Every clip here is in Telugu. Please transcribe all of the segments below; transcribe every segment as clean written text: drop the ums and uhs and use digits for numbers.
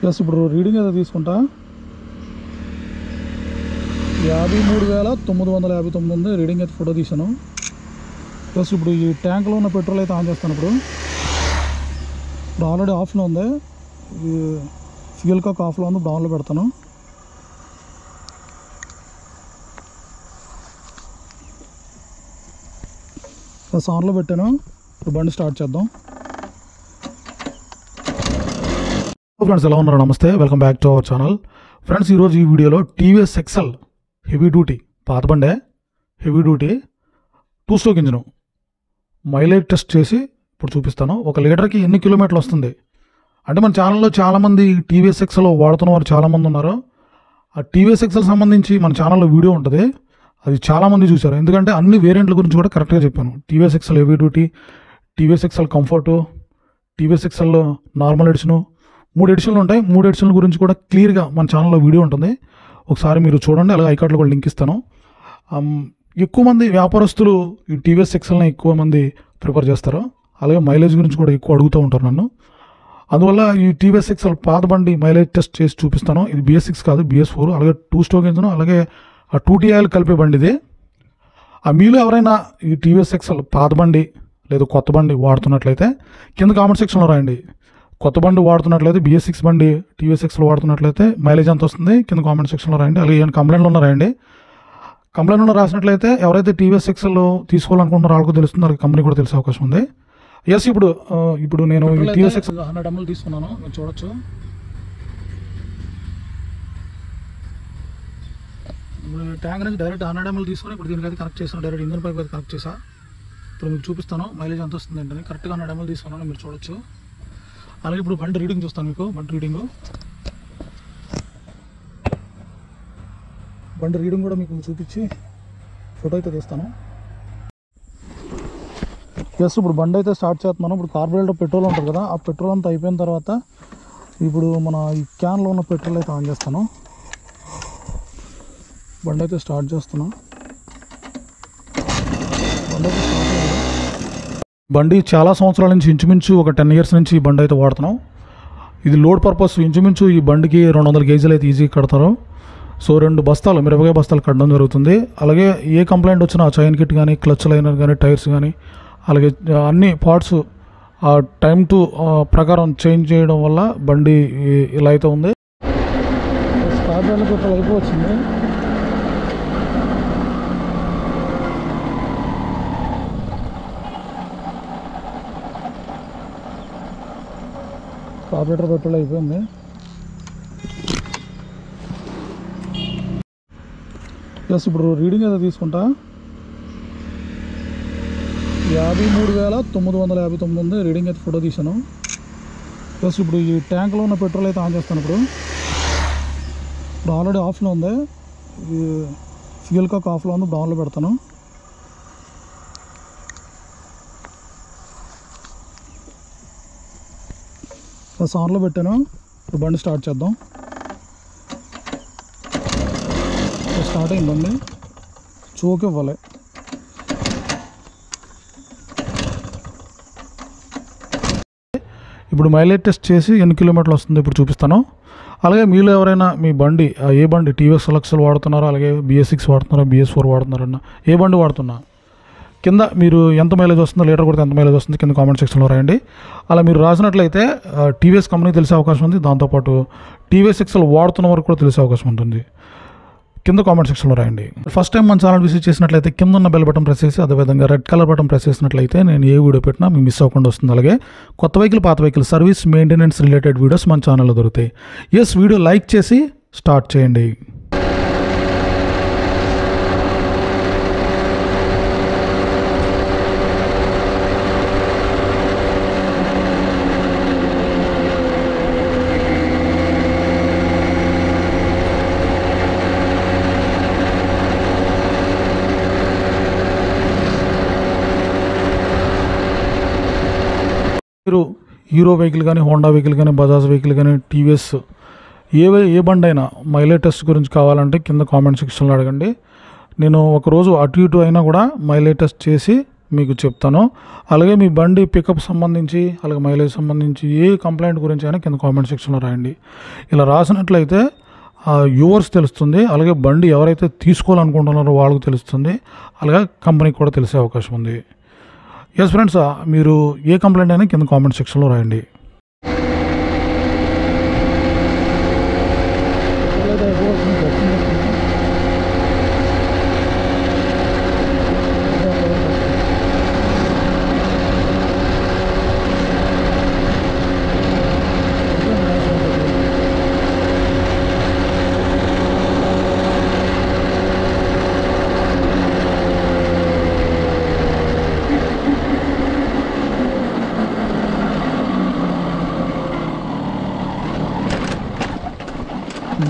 ప్లస్ ఇప్పుడు రీడింగ్ ఏదో తీసుకుంటా 53,959 ఉంది రీడింగ్ అయితే ఫోటో తీసాను. ప్లస్ ఇప్పుడు ఈ ట్యాంక్లో ఉన్న పెట్రోల్ అయితే ఆన్ చేస్తాను. ఇప్పుడు ఆల్రెడీ ఆఫ్లో ఉంది, ఈ ఫ్యూయల్ కాక్ ఆఫ్లో ఉంది, డౌన్లో పెడతాను. ప్లస్ ఆన్లో పెట్టాను. ఇప్పుడు బండి స్టార్ట్ చేద్దాం. ఫ్రెండ్స్ ఎలా ఉన్నారు? నమస్తే, welcome back to our channel. Friends ఈరోజు ఈ వీడియోలో టీవీఎస్ ఎక్సెల్ హెవీ డ్యూటీ పాత బండే, heavy duty 2 stroke engine mileage test చేసి ఇప్పుడు చూపిస్తాను. 1 లీటర్కి ఎన్ని కిలోమీటర్లు వస్తుంది అంటే మన ఛానల్లో చాలామంది టీవీఎస్ ఎక్సెల్ వాడుతున్న వారు చాలామంది ఉన్నారు. ఆ టీవీఎస్ ఎక్సెల్ సంబంధించి మన ఛానల్లో వీడియో ఉంటుంది, అది చాలామంది చూశారు. ఎందుకంటే అన్ని వేరియంట్ల గురించి కూడా కరెక్ట్గా చెప్పాను. TVS Excel heavy duty, TVS Excel comfort, TVS Excel normal edition, 3 ఎడిషన్లు ఉంటాయి. 3 ఎడిషన్ల గురించి కూడా క్లియర్గా మన ఛానల్లో వీడియో ఉంటుంది, ఒకసారి మీరు చూడండి. అలాగే ఐకార్డ్లో కూడా లింక్ ఇస్తాను. ఎక్కువ మంది వ్యాపారస్తులు ఈ టీవీఎస్ ఎక్సెల్ని ఎక్కువ మంది ప్రిఫర్ చేస్తారు. అలాగే మైలేజ్ గురించి కూడా ఎక్కువ అడుగుతూ ఉంటారు నన్ను. అందువల్ల ఈ టీవీఎస్ ఎక్సెల్ పాత బండి మైలేజ్ టెస్ట్ చేసి చూపిస్తాను. ఇది BS6 కాదు, BS4. అలాగే 2 స్ట్రోక్ ఇంజిన్, అలాగే ఆ 2TI కలిపే బండి ఇది. మీలో ఎవరైనా ఈ టీవీఎస్ ఎక్సెల్ పాత బండి లేదా కొత్త బండి వాడుతున్నట్లయితే కింద కామెంట్ సెక్షన్లో రాయండి. కొత్త బండి వాడుతున్నట్లయితే BS6 బండి టీవీఎస్ ఎక్సెల్ వాడుతున్నట్లయితే మైలేజ్ ఎంత వస్తుంది కింద కామెంట్ సెక్షన్లో రాయండి. అలాగే ఏమైనా కంప్లైంట్లు ఉన్నా రాయండి. కంప్లైంట్ ఉన్న రాసినట్లయితే ఎవరైతే టీవీఎస్ ఎక్సెల్ తీసుకోవాలనుకుంటున్నారో వాళ్ళకు తెలుస్తుంది, అలాగే కంపెనీ కూడా తెలిసే అవకాశం ఉంది. ఎస్, ఇప్పుడు నేను టీవీఎస్ ఎక్సెల్ 100 ml తీసుకున్నాను, మీరు చూడొచ్చు. ఇప్పుడు ట్యాంక్ నుంచి డైరెక్ట్ 100 ml తీసుకొని ఇప్పుడు దీనికైతే కనెక్ట్ చేసాను, డైరెక్ట్ ఇంజన్ పైప్ అయితే కనెక్ట్ చేసా. ఇప్పుడు మీకు చూపిస్తాను మైలేజ్ ఎంత వస్తుంది ఏంటని. కరెక్ట్గా 100 ml తీసుకున్నాను, మీరు చూడొచ్చు. అలాగే ఇప్పుడు బండి రీడింగ్ చూస్తాను మీకు. బండి రీడింగ్ కూడా మీకు చూపించి ఫోటో అయితే తీస్తాను. ఎస్, ఇప్పుడు బండి అయితే స్టార్ట్ చేస్తున్నాను. ఇప్పుడు కార్బొరేటర్ పెట్రోల్ ఉంటుంది కదా, ఆ పెట్రోల్ అంతా అయిపోయిన తర్వాత ఇప్పుడు మన ఈ క్యాన్లో ఉన్న పెట్రోల్ అయితే ఆన్ చేస్తాను. బండి అయితే స్టార్ట్ చేస్తున్నాను. బండి చాలా సంవత్సరాల నుంచి, ఇంచుమించు ఒక 10 years నుంచి ఈ బండి అయితే వాడుతున్నాం. ఇది లోడ్ పర్పస్. ఇంచుమించు ఈ బండికి 200 kg అయితే ఈజీగా కడతారు. సో 2 బస్తాలు మిరపకాయ బస్తాలు కట్టడం జరుగుతుంది. అలాగే ఏ కంప్లైంట్ వచ్చినా చైన్ కిట్ కానీ, క్లచ్ లైనర్ కానీ, టైర్స్ కానీ, అలాగే అన్ని పార్ట్స్ టైం టు ప్రకారం చేంజ్ చేయడం వల్ల బండి ఇలా అయితే ఉంది. అయిపోవచ్చింది. కార్బొరేటర్ పెట్రోల్ అయిపోయింది. ప్లస్ ఇప్పుడు రీడింగ్ ఏదో తీసుకుంటా 53,959 ఉంది రీడింగ్ అయితే ఫోటో తీసాను. ప్లస్ ఇప్పుడు ఈ ట్యాంక్లో ఉన్న పెట్రోల్ అయితే ఆన్ చేస్తాను. ఇప్పుడు ఆల్రెడీ ఆఫ్లో ఉంది, ఈ ఫ్యూయల్ కాక్ ఆఫ్లో ఉంది, డౌన్లో పెడతాను. ప్లస్ ఆన్లో పెట్టాను. ఇప్పుడు బండి స్టార్ట్ చేద్దాం. స్టార్ట్ అయింది బండి, చోక్ ఇవ్వాలి. ఇప్పుడు మైలేజ్ టెస్ట్ చేసి ఎన్ని కిలోమీటర్లు వస్తుందో ఇప్పుడు చూపిస్తాను. అలాగే మీలో ఎవరైనా మీ బండి ఏ బండి టీవీఎస్ ఎక్సెల్ వాడుతున్నారో, అలాగే BS6 వాడుతున్నారో, BS4 వాడుతున్నారన్న ఏ బండి వాడుతున్నా కింద మీరు ఎంత మైలేజ్ వస్తుందో, లీటర్ కొడితే ఎంత మైలేజ్ వస్తుంది కింద కామెంట్ సెక్షన్లో రాయండి. అలా మీరు రాసినట్లయితే టీవీఎస్ కంపెనీకి తెలిసే అవకాశం ఉంది. దాంతోపాటు టీవీఎస్ ఎక్సెల్ వాడుతున్న వరకు కూడా తెలిసే అవకాశం ఉంటుంది. కింద కామెంట్ సెక్షన్లో రాయండి. ఫస్ట్ టైం మన ఛానల్ విజిట్ చేసినట్లయితే కింద ఉన్న బెల్ బటన్ ప్రెస్ చేసి, అదేవిధంగా రెడ్ కలర్ బటన్ ప్రెస్ చేసినట్లయితే నేను ఏ వీడియో పెట్టినా మీకు మిస్ అవ్వకుండా వస్తుంది. అలాగే కొత్త వెహికల్, పాత vehicle service, maintenance related videos మన ఛానల్లో దొరుకుతాయి. ఎస్, వీడియో లైక్ చేసి స్టార్ట్ చేయండి. మీరు హీరో వెహికల్ కానీ, హోండా వెహికల్ కానీ, బజాజ్ వెహికల్ కానీ, టీవీఎస్ ఏ బండి అయినా మైలేజ్ టెస్ట్ గురించి కావాలంటే కింద కామెంట్ సెక్షన్లో అడగండి. నేను ఒకరోజు అటు ఇటు అయినా కూడా మైలేజ్ టెస్ట్ చేసి మీకు చెప్తాను. అలాగే మీ బండి పికప్ సంబంధించి అలాగే మైలేజ్ సంబంధించి ఏ కంప్లైంట్ గురించి అయినా కింద కామెంట్ సెక్షన్లో రాయండి. ఇలా రాసినట్లయితే యూవర్స్ తెలుస్తుంది, అలాగే బండి ఎవరైతే తీసుకోవాలనుకుంటున్నారో వాళ్ళకు తెలుస్తుంది, అలాగే కంపెనీకి కూడా తెలిసే అవకాశం ఉంది. ఎస్ ఫ్రెండ్స్, మీరు ఏ కంప్లైంట్ అయినా కింద కామెంట్ సెక్షన్లో రాయండి.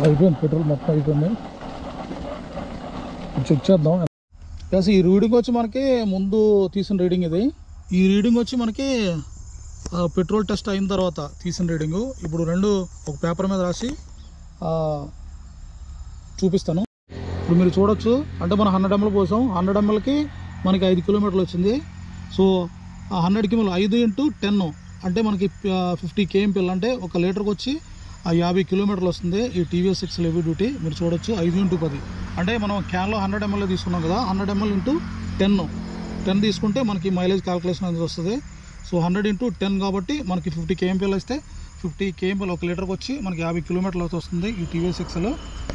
అయిపోయింది, పెట్రోల్ మొత్తం అయిపోయింది. చెక్ చేద్దాం. ప్లస్ ఈ రీడింగ్ వచ్చి మనకి ముందు తీసిన రీడింగ్ ఇది. ఈ రీడింగ్ వచ్చి మనకి పెట్రోల్ టెస్ట్ అయిన తర్వాత తీసిన రీడింగు. ఇప్పుడు రెండు ఒక పేపర్ మీద రాసి చూపిస్తాను. ఇప్పుడు మీరు చూడొచ్చు, అంటే మనం 100 ml పోసాం. 100 mlకి మనకి 5 కిలోమీటర్లు వచ్చింది. సో ఆ 100 ml 5 × 10 అంటే మనకి 50 kmpl, అంటే 1 లీటర్కి వచ్చి 50 కిలోమీటర్లు వస్తుంది ఈ టీవీఎస్ ఎక్సెల్ హెవీ డ్యూటీ. మీరు చూడొచ్చు 5 × 10 అంటే మనం క్యాన్లో 100 ml తీసుకున్నాం కదా, 100 ml × 10 తీసుకుంటే మనకి మైలేజ్ క్యాల్కులేషన్ అనేది వస్తుంది. సో 100 × 10 కాబట్టి మనకి 50 kmpl వస్తే 50 kmpl 1 లీటర్కి వచ్చి మనకి 50 కిలోమీటర్లు అయితే వస్తుంది ఈ టీవీఎస్ ఎక్సెల్.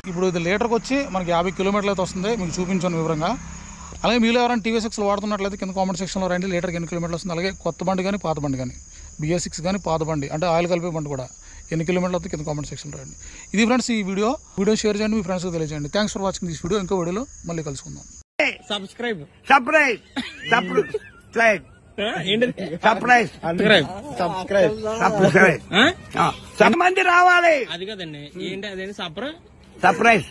ఇప్పుడు ఇది లీటర్కి వచ్చి మనకి 50 కిలోమీటర్లు అయితే వస్తుంది, మీకు చూపించాను వివరంగా. అలాగే మీరు ఎవరైనా టీవీఎస్ ఎక్సెల్ వాడుతున్నట్లయితే కింద కామెంట్ సెక్షన్లో రండి, లీటర్కి ఎన్ని కిలోమీటర్లు వస్తుంది. అలాగే కొత్త బండి కానీ పాత బండి కానీ, BS6 కానీ పాత బండి అంటే ఆయిల్ కలిపే బండి కూడా ఎన్ని కిలోమీటర్లు అవుతుంది కింద కామెంట్ సెక్షన్లో రండి. ఇది ఫ్రెండ్స్ ఈ వీడియో షేర్ చేయండి, మీ ఫ్రెండ్స్కి తెలియజేయండి. Thanks for watching this video. ఇంకో వీడియోలో మళ్ళీ కలుసుకుందాం. మంది రావాలి. అది కదండి, ఏంటి అదేంటి సబ్స్క్రైబ్. సర్ప్రైజ్.